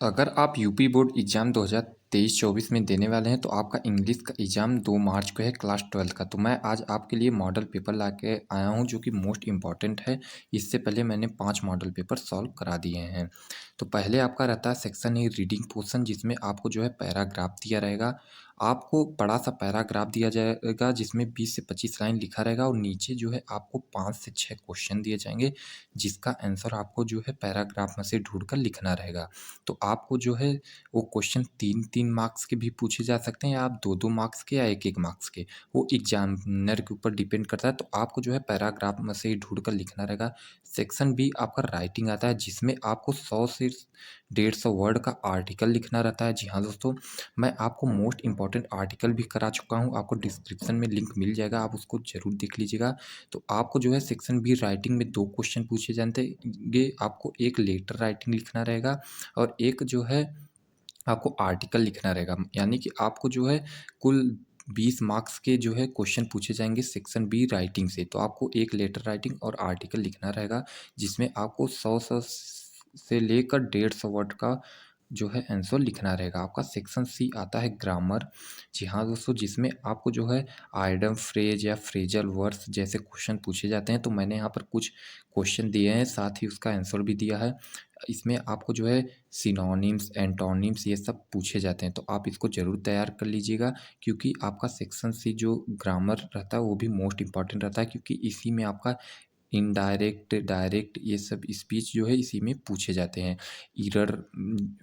अगर आप UP board exam 2023-24 में देने वाले हैं तो आपका इंग्लिश का एग्ज़ाम 2 मार्च को है क्लास 12 का। तो मैं आज आपके लिए मॉडल पेपर लाके आया हूँ जो कि मोस्ट इम्पॉर्टेंट है। इससे पहले मैंने 5 मॉडल पेपर सॉल्व करा दिए हैं। तो पहले आपका रहता है सेक्शन ए रीडिंग पोर्शन, जिसमें आपको जो है पैराग्राफ दिया रहेगा। आपको बड़ा सा पैराग्राफ दिया जाएगा जिसमें 20 से 25 लाइन लिखा रहेगा और नीचे जो है आपको 5 से 6 क्वेश्चन दिए जाएंगे, जिसका आंसर आपको जो है पैराग्राफ में से ढूंढ कर लिखना रहेगा। तो आपको जो है वो क्वेश्चन 3-3 मार्क्स के भी पूछे जा सकते हैं, या आप 2-2 मार्क्स के या 1-1 मार्क्स के, वो एग्जामिनर के ऊपर डिपेंड करता है। तो आपको जो है पैराग्राफ में से ही ढूंढ कर लिखना रहेगा। सेक्शन बी आपका राइटिंग आता है, जिसमें आपको 100 से 150 वर्ड का आर्टिकल लिखना रहता है। जी हाँ दोस्तों, मैं आपको मोस्ट इंपॉर्टेंट आर्टिकल भी करा चुका हूँ, आपको डिस्क्रिप्शन में लिंक मिल जाएगा, आप उसको ज़रूर देख लीजिएगा। तो आपको जो है सेक्शन बी राइटिंग में 2 क्वेश्चन पूछे जाएंगे। आपको एक लेटर राइटिंग लिखना रहेगा और एक जो है आपको आर्टिकल लिखना रहेगा। यानी कि आपको जो है कुल 20 मार्क्स के जो है क्वेश्चन पूछे जाएंगे सेक्शन बी राइटिंग से। तो आपको एक लेटर राइटिंग और आर्टिकल लिखना रहेगा, जिसमें आपको 100 से लेकर 150 वर्ड का जो है आंसर लिखना रहेगा। आपका सेक्शन सी आता है ग्रामर। जी हाँ दोस्तों, जिसमें आपको जो है आइडम फ्रेज या फ्रेजल वर्ड्स जैसे क्वेश्चन पूछे जाते हैं। तो मैंने यहाँ पर कुछ क्वेश्चन दिए हैं, साथ ही उसका आंसर भी दिया है। इसमें आपको जो है सिनोनिम्स, एंटोनिम्स ये सब पूछे जाते हैं। तो आप इसको ज़रूर तैयार कर लीजिएगा, क्योंकि आपका सेक्शन सी जो ग्रामर रहता है वो भी मोस्ट इम्पॉर्टेंट रहता है, क्योंकि इसी में आपका इनडायरेक्ट, डायरेक्ट ये सब स्पीच जो है इसी में पूछे जाते हैं। इरर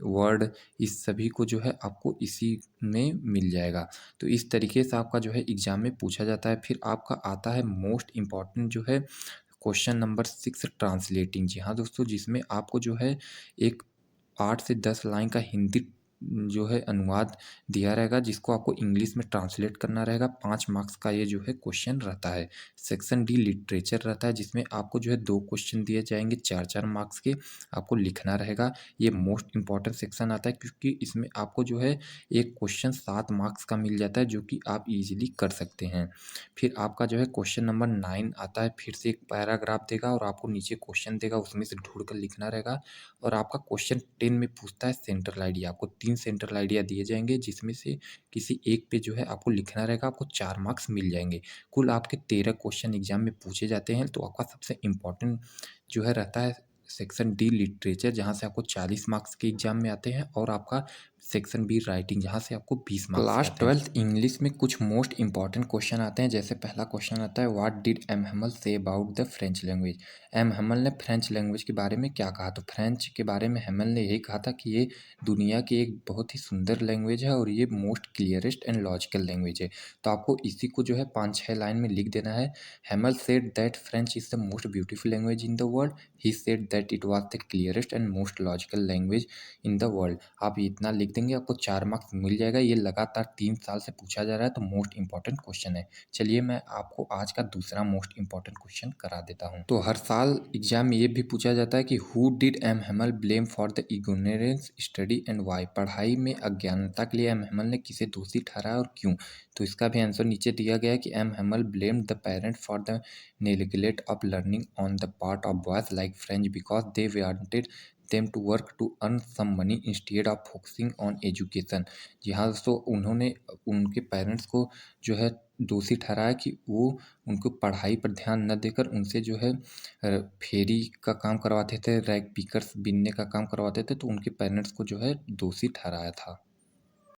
वर्ड, इस सभी को जो है आपको इसी में मिल जाएगा। तो इस तरीके से आपका जो है एग्ज़ाम में पूछा जाता है। फिर आपका आता है मोस्ट इम्पॉर्टेंट जो है क्वेश्चन नंबर 6 ट्रांसलेटिंग। जी हाँ दोस्तों, जिसमें आपको जो है एक 8 से 10 लाइन का हिंदी जो है अनुवाद दिया रहेगा, जिसको आपको इंग्लिश में ट्रांसलेट करना रहेगा। 5 मार्क्स का ये जो है क्वेश्चन रहता है। सेक्शन डी लिटरेचर रहता है, जिसमें आपको जो है 2 क्वेश्चन दिए जाएंगे 4-4 मार्क्स के, आपको लिखना रहेगा। ये मोस्ट इंपॉर्टेंट सेक्शन आता है, क्योंकि इसमें आपको जो है एक क्वेश्चन 7 मार्क्स का मिल जाता है, जो कि आप इजीली कर सकते हैं। फिर आपका जो है क्वेश्चन नंबर 9 आता है, फिर से एक पैराग्राफ देगा और आपको नीचे क्वेश्चन देगा, उसमें से ढूंढ कर लिखना रहेगा। और आपका क्वेश्चन 10 में पूछता है सेंट्रल आइडिया। आपको 3 सेंट्रल आइडिया दिए जाएंगे, जिसमें से किसी एक पे जो है आपको लिखना रहेगा, आपको 4 मार्क्स मिल जाएंगे। कुल आपके 13 क्वेश्चन एग्जाम में पूछे जाते हैं। तो आपका सबसे इम्पोर्टेंट जो है रहता है सेक्शन डी लिटरेचर, जहाँ से आपको 40 मार्क्स के एग्जाम में आते हैं, और आपका सेक्शन बी राइटिंग, जहाँ से आपको 20 मार्क्स क्लास आते हैं। 12th इंग्लिश में कुछ मोस्ट इंपॉर्टेंट क्वेश्चन आते हैं। जैसे पहला क्वेश्चन आता है, what did M Hamel say about the French language. M Hamel ने फ्रेंच लैंग्वेज के बारे में क्या कहा। तो फ्रेंच के बारे में हेमल ने यही कहा था कि ये दुनिया की एक बहुत ही सुंदर लैंग्वेज है और ये most clearest and logical language है। तो आपको इसी को जो है 5-6 लाइन में लिख देना है। Hamel said that French is the most beautiful language in the world. He said that it was the clearest and most logical language in the world. आप इतना लिख देंगे, आपको 4 मार्क्स मिल जाएगा। ये लगातार 3 साल से पूछा जा रहा है, तो मोस्ट इंपॉर्टेंट क्वेश्चन है। चलिए मैं आपको आज का दूसरा मोस्ट इंपॉर्टेंट क्वेश्चन करा देता हूँ। तो हर साल एग्जाम में ये भी पूछा जाता है कि who did M Hamel blame for the ignorance study and why. पढ़ाई में अज्ञानता के लिए एम हेमल ने किसे दोषी ठहराया और क्यों। तो इसका भी आंसर नीचे दिया गया है कि M Hamel blamed the parent for the neglect of learning on the part of boys like French, because they wanted them to work to earn some money instead of focusing on education. जी हाँ दोस्तों, उन्होंने उनके parents को जो है दोषी ठहराया कि वो उनको पढ़ाई पर ध्यान न देकर उनसे जो है फेरी का काम करवाते थे, रैग पिकर्स बिनने का काम करवाते थे। तो उनके पेरेंट्स को जो है दोषी ठहराया था।